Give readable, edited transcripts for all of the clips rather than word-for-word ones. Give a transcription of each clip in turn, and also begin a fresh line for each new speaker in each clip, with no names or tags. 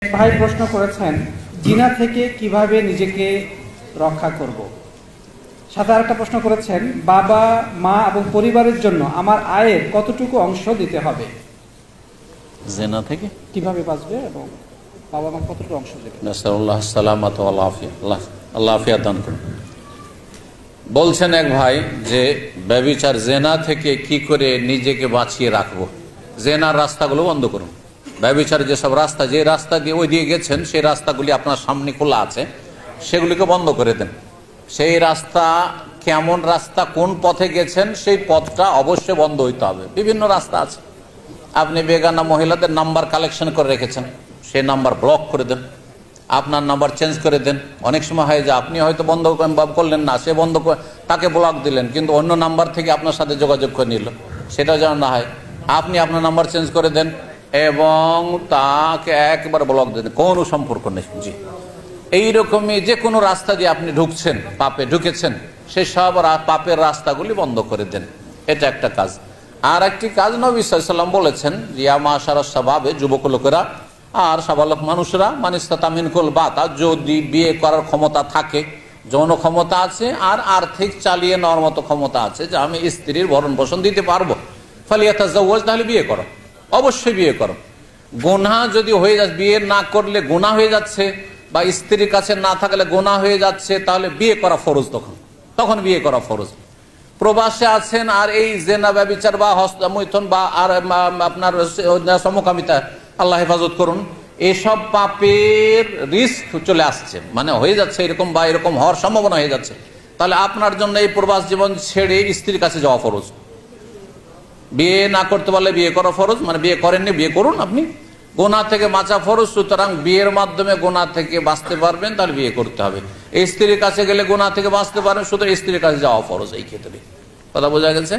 ভাই প্রশ্ন করেছেন জিনা থেকে কিভাবে নিজেকে রক্ষা করব। সাথে আরেকটা প্রশ্ন করেছেন বাবা মা এবং পরিবারের জন্য আমার আয়ের কতটুকু অংশ দিতে হবে,
জিনা থেকে
কিভাবে বাঁচবে এবং বাবা মা কতটুকু অংশ দেবে।
নাসাল্লাহ সালামাত ওয়াল আফিয়া, আল্লাহ আফিয়া দান করুন। বলছেন এক ভাই যে ব্যভিচার জেনা থেকে কি করে নিজেকে বাঁচিয়ে রাখবো। জেনার রাস্তাগুলো বন্ধ করুন। ব্যভিচার যেসব রাস্তা, যে রাস্তা দিয়ে ওই দিয়ে গেছেন সেই রাস্তাগুলি আপনার সামনে খোলা আছে, সেগুলিকে বন্ধ করে দেন। সেই রাস্তা কেমন রাস্তা, কোন পথে গেছেন সেই পথটা অবশ্যই বন্ধ হইতে হবে। বিভিন্ন রাস্তা আছে, আপনি বেগানা মহিলাদের নাম্বার কালেকশন করে রেখেছেন, সেই নাম্বার ব্লক করে দেন, আপনার নাম্বার চেঞ্জ করে দেন। অনেক সময় হয় যে আপনি হয়তো বন্ধ করলেন না, সে বন্ধ তাকে ব্লক দিলেন, কিন্তু অন্য নাম্বার থেকে আপনার সাথে যোগাযোগ করে নিল, সেটাও যেন না হয়। আপনি আপনার নাম্বার চেঞ্জ করে দেন এবং তাকে একবার ব্লক দিয়ে দেন, কোনো সম্পর্ক নেই। জি, এইরকমই যে কোনো রাস্তা দিয়ে আপনি ঢুকছেন, পাপে ঢুকেছেন, সেই সব পাপের রাস্তাগুলি বন্ধ করে দেন। এটা একটা কাজ। আর একটি কাজ নবী সাল্লাল্লাহু আলাইহি ওয়াসাল্লাম বলেছেন, ইয়া মাশারাস শাবাবে, যুবক লোকেরা আর সাবালক মানুষরা, মানিস্তাতা মিনকুল বাতা, যদি বিয়ে করার ক্ষমতা থাকে, যৌন ক্ষমতা আছে আর আর্থিক চালিয়ে নেওয়ার মতো ক্ষমতা আছে, যে আমি স্ত্রীর ভরণ পোষণ দিতে পারবো, ফালিয়াতাজাওয়াজ, তাহলে বিয়ে করো, অবশ্যই বিয়ে করো। গুনাহ যদি হয়ে যাচ্ছে, বিয়ে না করলে গুনাহ হয়ে যাচ্ছে, বা স্ত্রীর কাছে না থাকলে গুনাহ হয়ে যাচ্ছে, তাহলে বিয়ে করা ফরজ। তখন বিয়ে করা ফরজ। প্রবাসে আছেন আর এই জেনা ব্যভিচার বা হস্তমৈথুন বা আর আপনার সমকামিতা, আল্লাহ হেফাজত করুন, এসব পাপের রিস্ক চলে আসছে, মানে হয়ে যাচ্ছে এরকম বা এরকম হওয়ার সম্ভাবনা হয়ে যাচ্ছে, তাহলে আপনার জন্য এই প্রবাস জীবন ছেড়ে স্ত্রীর কাছে যাওয়া ফরজ। বিয়ে না করতে পারলে বিয়ে করা ফরজ, মানে বিয়ে করেননি বিয়ে করুন। আপনি গোনা থেকে বাঁচা ফরজ, সুতরাং বিয়ের মাধ্যমে গোনা থেকে বাঁচতে পারবেন, তাহলে বিয়ে করতে হবে। স্ত্রীর কাছে গেলে গোনা থেকে বাঁচতে পারবেন, সুতরাং স্ত্রীর কাছে যাওয়া ফরজ। এই ক্ষেত্রে কথা বোঝা গেছে।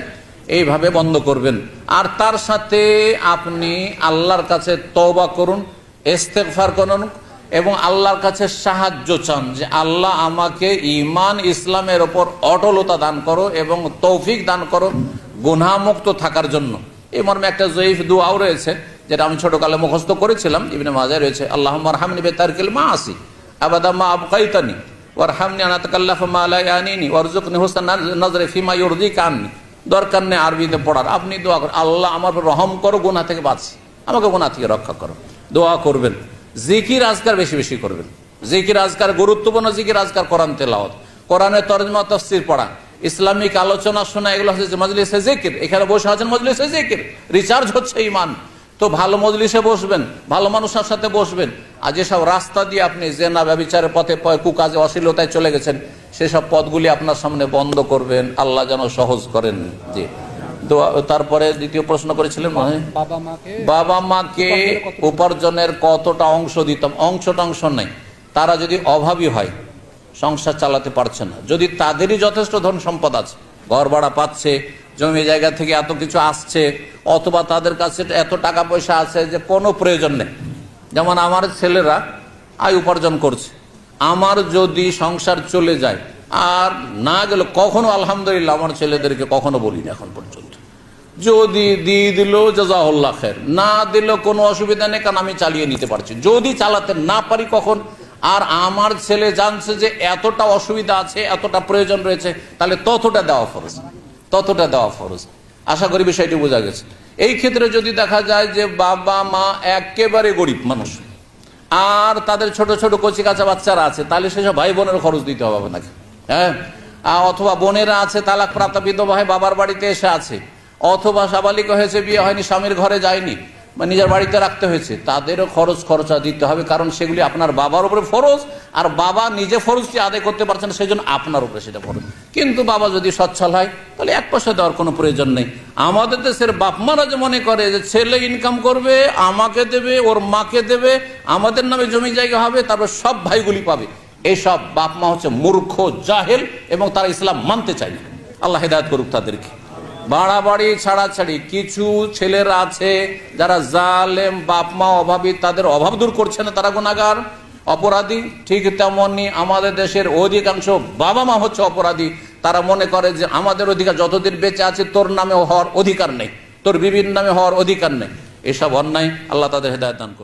এইভাবে বন্ধ করবেন। আর তার সাথে আপনি আল্লাহর কাছে তওবা করুন, ইস্তেগফার করুন এবং আল্লাহর কাছে সাহায্য চান যে আল্লাহ আমাকে ঈমান ইসলামের ওপর অটলতা দান করো এবং তৌফিক দান করো গুনাহমুক্ত থাকার জন্য। এই মর্মে একটা জয়ীফ দুআও রয়েছে, যেটা আমি ছোটকালে মুখস্থ করেছিলাম, ইবনে মাজাহ রয়েছে, আল্লাহুম্মা আরহামনি বিতারকিল মাআসি আবাদা মা আবকাইতানি ওয়ারহামনি আন আতাকাল্লাফা মা লা ইয়ানিনি ওয়ারযুকনি হুসনান নাজরি ফিমা ইউরদিকা আননি। দরকার নেই আরবিতে পড়ার, আপনি দোয়া করেন, আল্লাহ আমার উপর রহম করো, গুনাহ থেকে বাঁচি, আমাকে গুনাহ থেকে রক্ষা করো, দোয়া করবেন। জিকির আজকার বেশি বেশি করবেন। জিকির আজকার গুরুত্বপূর্ণ জিকির আজকার, কোরআন তেলাওয়াত, কোরআনের তরজমা তাফসীর পড়া, ইসলামিক আলোচনা শোনা, এগুলো হচ্ছে মজলিসে জিকির। এখানে বসে আছেন মজলিসে জিকির, রিচার্জ হচ্ছে ঈমান। তো ভালো মজলিসে বসবেন, ভালো মানুষের সাথে বসবেন। আর যেসব রাস্তা দিয়ে আপনি জেনা ব্যভিচারের পথে কুকাজে অশ্লীলতায় চলে গেছেন, সেসব পথগুলি আপনার সামনে বন্ধ করবেন, আল্লাহ যেন সহজ করেন। জি, তারপরে দ্বিতীয় প্রশ্ন করেছিলেন, বাবা মাকে উপার্জনের কতটা অংশ দিতাম। অংশ নেই, তারা যদি অভাবী হয়, সংসার চালাতে পারছে না, যদি তাদেরই যথেষ্ট ধন সম্পদ আছে, ঘর ভাড়া পাচ্ছে, জমি জায়গা থেকে এত কিছু আসছে, অথবা তাদের কাছে এত টাকা পয়সা আছে যে কোনো প্রয়োজন নেই। যেমন আমার ছেলেরা আয় উপার্জন করছে, আমার যদি সংসার চলে যায় আর না গেল, কখনো আলহামদুলিল্লাহ আমার ছেলেদেরকে কখনো বলি না এখন পর্যন্ত। যদি দিয়ে দিল জাযাহুল্লাহ খায়ের, না দিল কোনো অসুবিধা নেই, কারণ আমি চালিয়ে নিতে পারছি। যদি চালাতে না পারি কখন, আর আমার ছেলে জানছে যে এতটা অসুবিধা আছে, এতটা প্রয়োজন রয়েছে, তাহলে ততটা দেওয়া ফরজ। আশা করি বিষয়টি বোঝা গেছে। এই ক্ষেত্রে যদি দেখা যায় যে বাবা মা একেবারে গরিব মানুষ আর তাদের ছোট ছোট কচি কাঁচা বাচ্চারা আছে, তাহলে সেসব ভাই বোনের খরচ দিতে হবে আপনাকে। হ্যাঁ, অথবা বোনেরা আছে তালাক প্রাপ্ত বিধবা হয়, বাবার বাড়িতে এসে আছে, অথবা সাবালিকা হয়েছে, বিয়ে হয়নি, স্বামীর ঘরে যায়নি, নিজের বাড়িতে রাখতে হয়েছে, তাদেরও খরচা দিতে হবে, কারণ সেগুলি আপনার বাবার উপরে ফরজ, আর বাবা নিজে ফরজটি আদায় করতে পারছেন, সেই জন্য আপনার উপরে সেটা ফরজ। কিন্তু বাবা যদি সচ্ছল হয়, তাহলে এক পয়সা দেওয়ার কোনো প্রয়োজন নেই। আমাদের দেশের বাপমারা যে মনে করে যে ছেলে ইনকাম করবে, আমাকে দেবে, ওর মাকে দেবে, আমাদের নামে জমি জায়গা হবে, তারপর সব ভাইগুলি পাবে, এইসব বাপমা হচ্ছে মূর্খ, জাহেল, এবং তারা ইসলাম মানতে চায় না। আল্লাহ হেদায়েত করুক তাদেরকে। বাড়াবাড়ি ছাড়াছাড়ি কিছু ছেলেরা আছে যারা জালেম, বাপমা অভাবী, তাদের অভাব দূর করছে না, তারা গুনাহগার, অপরাধী। ঠিক তেমনি আমাদের দেশের অধিকাংশ বাবা মা হচ্ছে অপরাধী। তারা মনে করে যে আমাদের অধিকার যতদিন বেঁচে আছে, তোর নামে হওয়ার অধিকার নেই, তোর বিবির নামে হওয়ার অধিকার নেই। এসব অন্যায়, আল্লাহ তাদের হেদায়েত দান করুন।